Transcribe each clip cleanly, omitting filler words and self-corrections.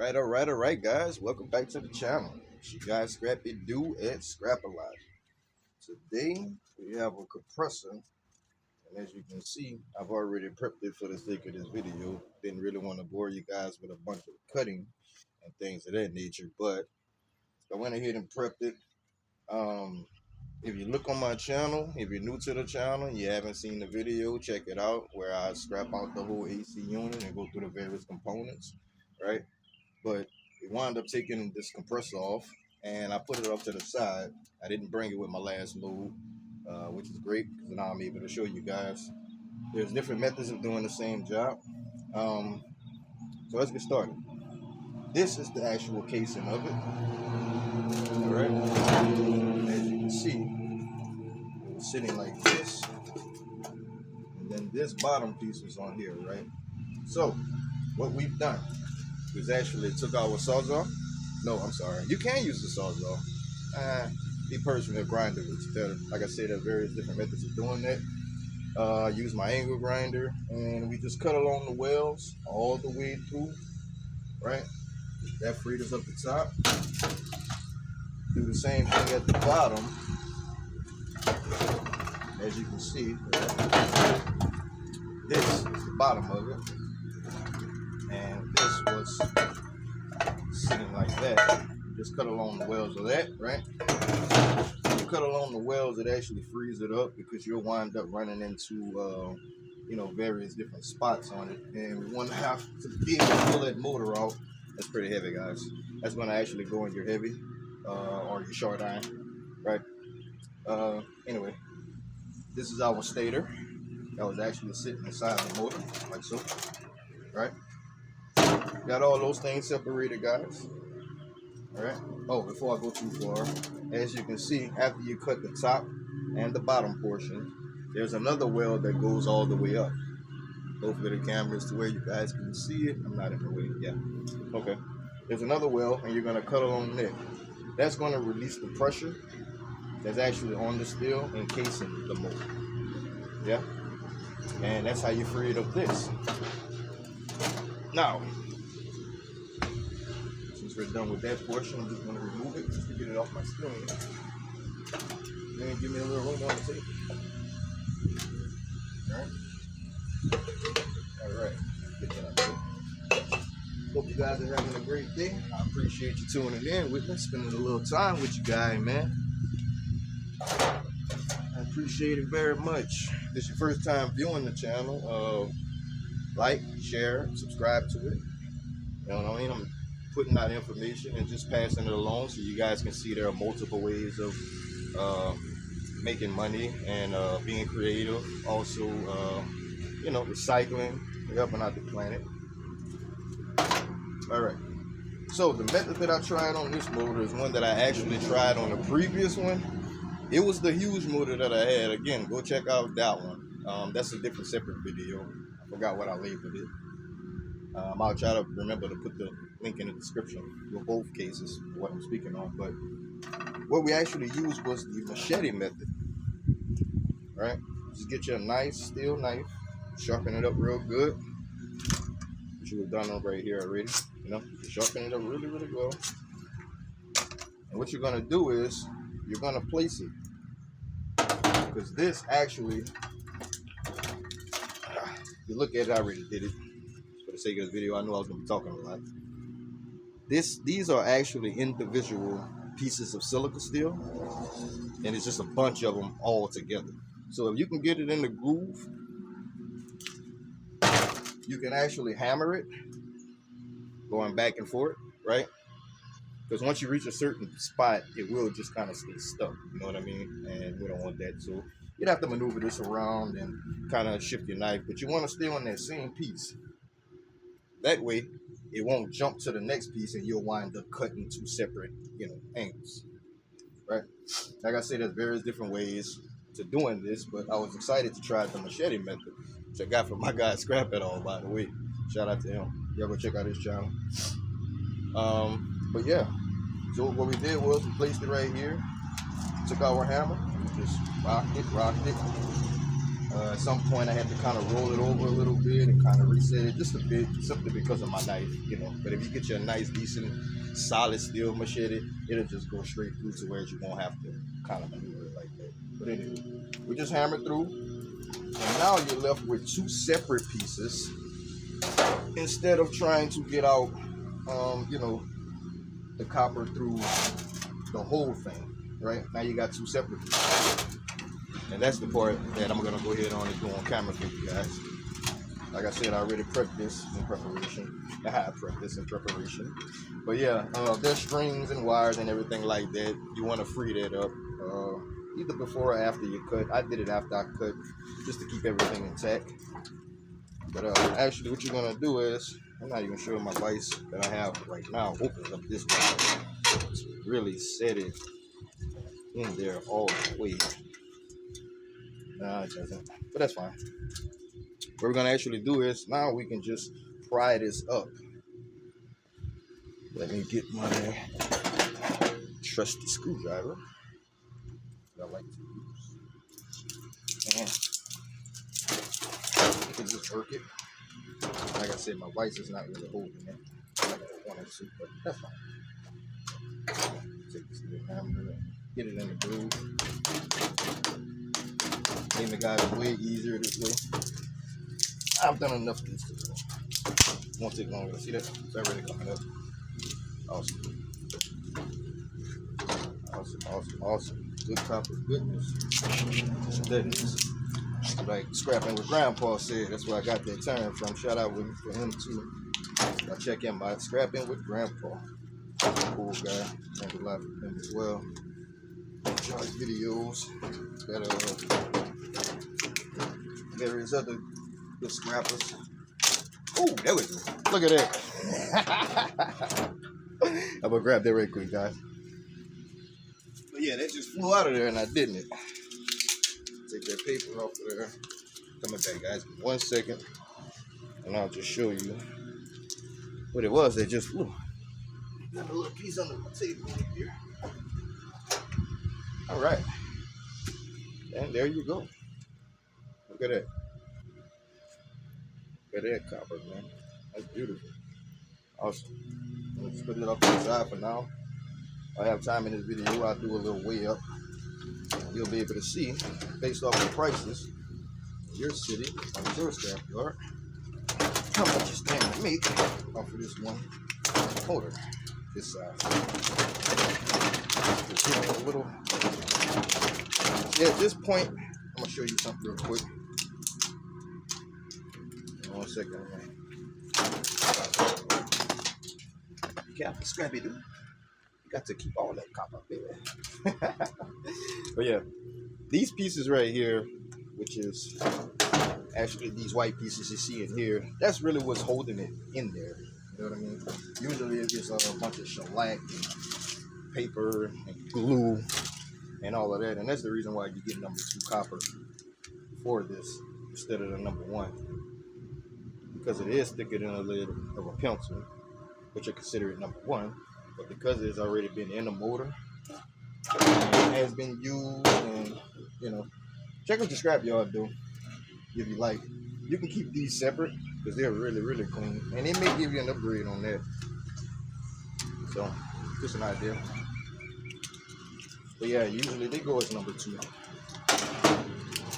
All right, guys. Welcome back to the channel. It's your guy Scrappy Do at Scrap a Lot. Today we have a compressor, and as you can see, I've already prepped it for the sake of this video. Didn't really want to bore you guys with a bunch of cutting and things of that nature, but I went ahead and prepped it. Um, if you look on my channel, if you're new to the channel, you haven't seen the video, check it out where I scrap out the whole AC unit and go through the various components, right? But we wound up taking this compressor off and I put it off to the side. I didn't bring it with my last load, which is great because now I'm able to show you guys. There's different methods of doing the same job. So let's get started. This is the actual casing of it. All right. As you can see, it's sitting like this. And then this bottom piece was on here, right? So what we've done is actually took our sawzall. No, I'm sorry. You can use the sawzall. Me personally, a grinder is better. Like I said, there are various different methods of doing that. Use my angle grinder, and we just cut along the wells all the way through, right? That freed us up the top. Do the same thing at the bottom. As you can see, this is the bottom of it. And this was sitting like that. Just cut along the wells of that, right? When you cut along the wells, it actually frees it up because you'll wind up running into various different spots on it, and we want to have to be able to pull that motor out. That's pretty heavy, guys. That's going to actually go in your heavy or your short iron, right? Anyway, this is our stator that was actually sitting inside the motor, like so, right? Got all those things separated, guys. All right. Oh, before I go too far, as you can see, after you cut the top and the bottom portion, there's another well that goes all the way up. Hopefully the camera is to where you guys can see it. I'm not in the way. Yeah. Okay. There's another well, and you're gonna cut along there. That's gonna release the pressure that's actually on the steel encasing the motor. Yeah. And that's how you free it of this. Now, since we're done with that portion, I'm just going to remove it just to get it off my screen. Then give me a little room on the table. Alright. Get that out there. Hope you guys are having a great day. I appreciate you tuning in with me, spending a little time with you guys, man. I appreciate it very much. If this is your first time viewing the channel, like, share, subscribe to it. You know what I mean? I'm putting out information and just passing it along so you guys can see there are multiple ways of making money and being creative. Also, recycling, helping out the planet. All right. So the method that I tried on this motor is one that I actually tried on the previous one. It was the huge motor that I had. Again, go check out that one. That's a different separate video. I forgot what I labeled it. I'll try to remember to put the link in the description for both cases, what I'm speaking on. But what we actually used was the machete method. Right? Just get you a nice steel knife, sharpen it up real good. Which we've done on right here already. Sharpen it up really, really well. And what you're gonna do is you're gonna place it. Because this actually, you look at it, I already did it. For the sake of this video, I knew I was going to be talking a lot. These are actually individual pieces of silica steel, and it's just a bunch of them all together. So if you can get it in the groove, you can actually hammer it, going back and forth, right? Because once you reach a certain spot, it will just kind of stay stuck, you know what I mean? And we don't want that. So you'd have to maneuver this around and kind of shift your knife, but you want to stay on that same piece. That way, it won't jump to the next piece and you'll wind up cutting two separate, angles, right? Like I said, there's various different ways to doing this, but I was excited to try the machete method, which I got from my guy Scrap It All, by the way. Shout out to him. Y'all go check out his channel. But yeah, so what we did was we placed it right here, took our hammer, just rocked it, At some point, I had to kind of roll it over a little bit and kind of reset it just a bit, simply because of my knife, you know. But if you get your nice, decent, solid steel machete, it'll just go straight through to where you won't have to kind of maneuver it like that. But anyway, we just hammered through, and now you're left with two separate pieces instead of trying to get out, you know, the copper through the whole thing, right? Now you got two separate pieces. And that's the part that I'm going to go ahead on and do on camera for you guys. Like I said, I already prepped this in preparation. I have prepped this in preparation. But yeah, there's strings and wires and everything like that. You want to free that up either before or after you cut. I did it after I cut just to keep everything intact. But actually what you're going to do is, I'm not even sure my vise that I have right now opens up this wire to really set it in there all the way. No, it doesn't, but that's fine. What we're gonna actually do is now we can just pry this up. Let me get my trusty screwdriver that I like to use, and you can just work it. Like I said, my vise is not really holding it like I wanted to, but that's fine. Take this little hammer, get it in the groove. Making the guys way easier this way. I've done enough of this today. Won't take long. See that? It's already coming up. Awesome. Awesome. Good copper goodness. That is. Like scrapping with Grandpa said. That's where I got that term from. Shout out for him too. I check in my scrapping with Grandpa. Cool guy. Thank a lot for him as well. Enjoy videos. Got various other good scrappers. Oh, there we go. Look at that. I'm gonna grab that right quick, guys. But yeah, that just flew out of there and I didn't it. Take that paper off of there. Coming back, guys. 1 second. And I'll just show you what it was that just flew. Got a little piece under my table here. Alright. And there you go. Look at that. Look at that copper, man. That's beautiful. Awesome. Let's put it off to the side for now. I have time in this video. I'll do a little way up. You'll be able to see, based off the prices, your city, on your scrap yard, how much you stand to make off of this one holder, this size. Just give me a little. Yeah, at this point, I'm gonna show you something real quick. 1 second, man. Careful, Scrappy, dude. You got to keep all that copper, baby. But yeah, these pieces right here, which is actually these white pieces you see in here, that's really what's holding it in there. You know what I mean? Usually it's just a bunch of shellac and paper and glue and all of that, and that's the reason why you get number 2 copper for this instead of the number 1, because it is thicker than a lid of a pencil, which you consider it number 1, but because it's already been in the motor, it has been used, and you know, check out the scrap yard though, if you like. You can keep these separate because they're really clean, and it may give you an upgrade on that. So just an idea. But yeah, usually they go as number 2.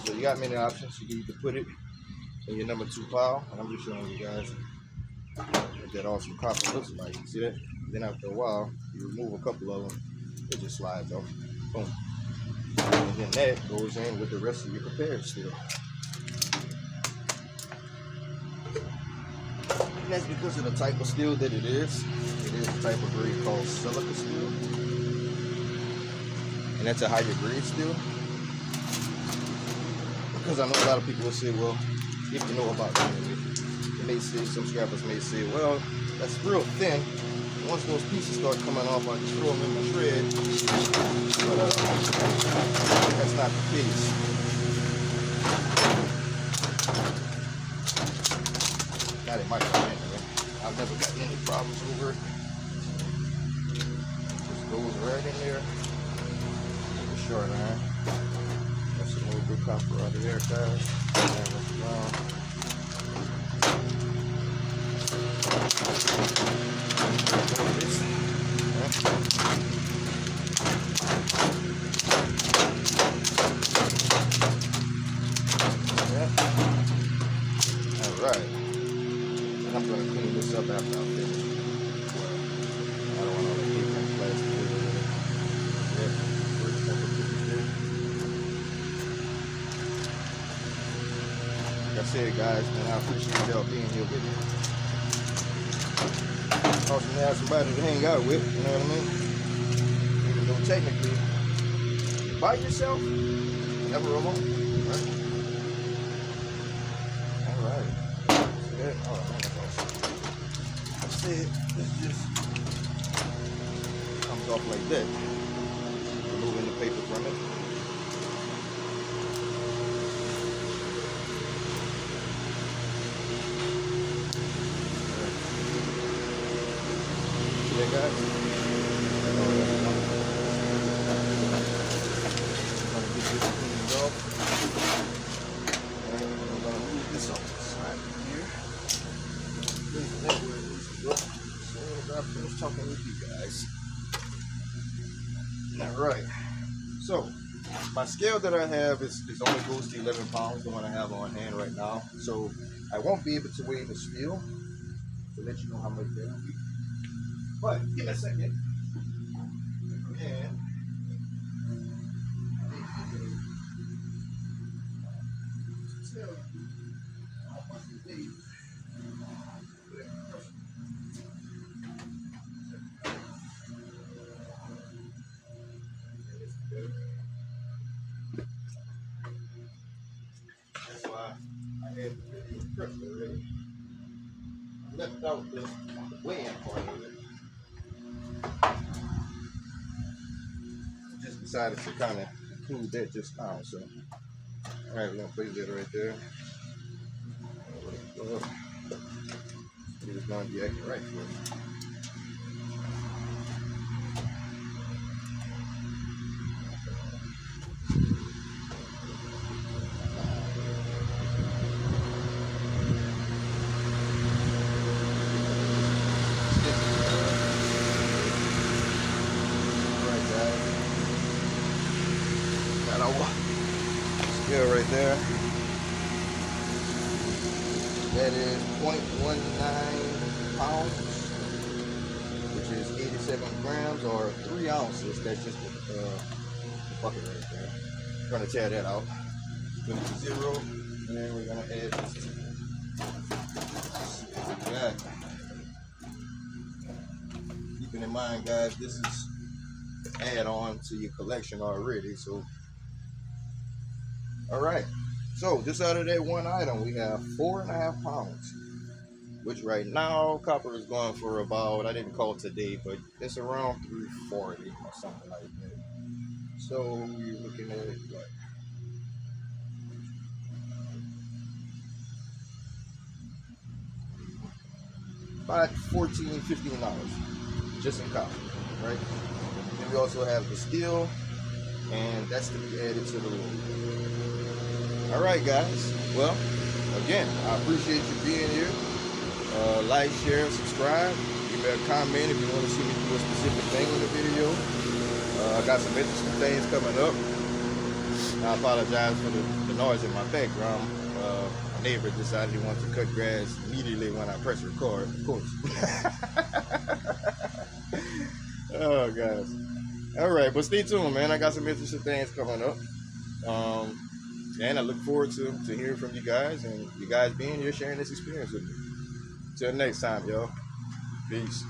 So you got many options. You can either put it in your number 2 pile, and I'm just showing you guys what that awesome copper looks like. See that? Then after a while, you remove a couple of them, it just slides off. Boom. And then that goes in with the rest of your prepared steel. And that's because of the type of steel that it is. It is a type of grade called silica steel. And that's a higher grade steel. Because I know a lot of people will say, well, if you know about it, they may say, some scrappers may say, well, that's real thin. Once those pieces start coming off, I just throw them in my shred. But that's not the case. Not in my opinion, anyway. I've never gotten any problems over it. Just goes right in there. With a short iron. That's some more good copper out of there, guys. And all right. And I'm gonna clean this up after I finish. I don't want all the paper and plastic. Like I said, guys, man, I appreciate y'all being here with me. Awesome to have somebody to hang out with, you know what I mean? Even though technically, by yourself, never alone, right? Alright. See that? Oh, man, that's awesome. I said, this just comes off like that. Removing the paper from it. Yeah, guys. I'm gonna get this cleaned up. And I'm gonna move this off the side here. Place that where it needs to go. So as I finish talking with you guys. Alright. So my scale that I have is only goes to 11 pounds, the one I have on hand right now. So I won't be able to weigh the steel to let you know how much that'll be. But give me a second. And tell you how much you need. That's why I had the video prepped already. I left out the weighing part of it. Just decided to kind of include that just now. So, all right, we're gonna place that right there. It's gonna be acting right for me. Scale right there. That is 0.19 pounds, which is 87 grams or 3 ounces. That's just the bucket right there. We're gonna tear that out. Put it to 0, and then we're gonna add this. Yeah. Keeping in mind, guys, this is add on to your collection already. So, all right. So just out of that one item, we have 4.5 pounds, which right now copper is going for about, I didn't call today, but it's around 340 or something like that. So you're looking at what? About $14, $15 just in copper, right? Then we also have the steel, and that's to be added to the load. All right, guys. Well, again, I appreciate you being here. Like, share, subscribe. Give me a comment if you want to see me do a specific thing in the video. I got some interesting things coming up. I apologize for the noise in my background. My neighbor decided he wanted to cut grass immediately when I press record, of course. Oh, guys. All right, but stay tuned, man. I got some interesting things coming up. And I look forward to hearing from you guys and you guys being here sharing this experience with me. Till next time, y'all. Peace.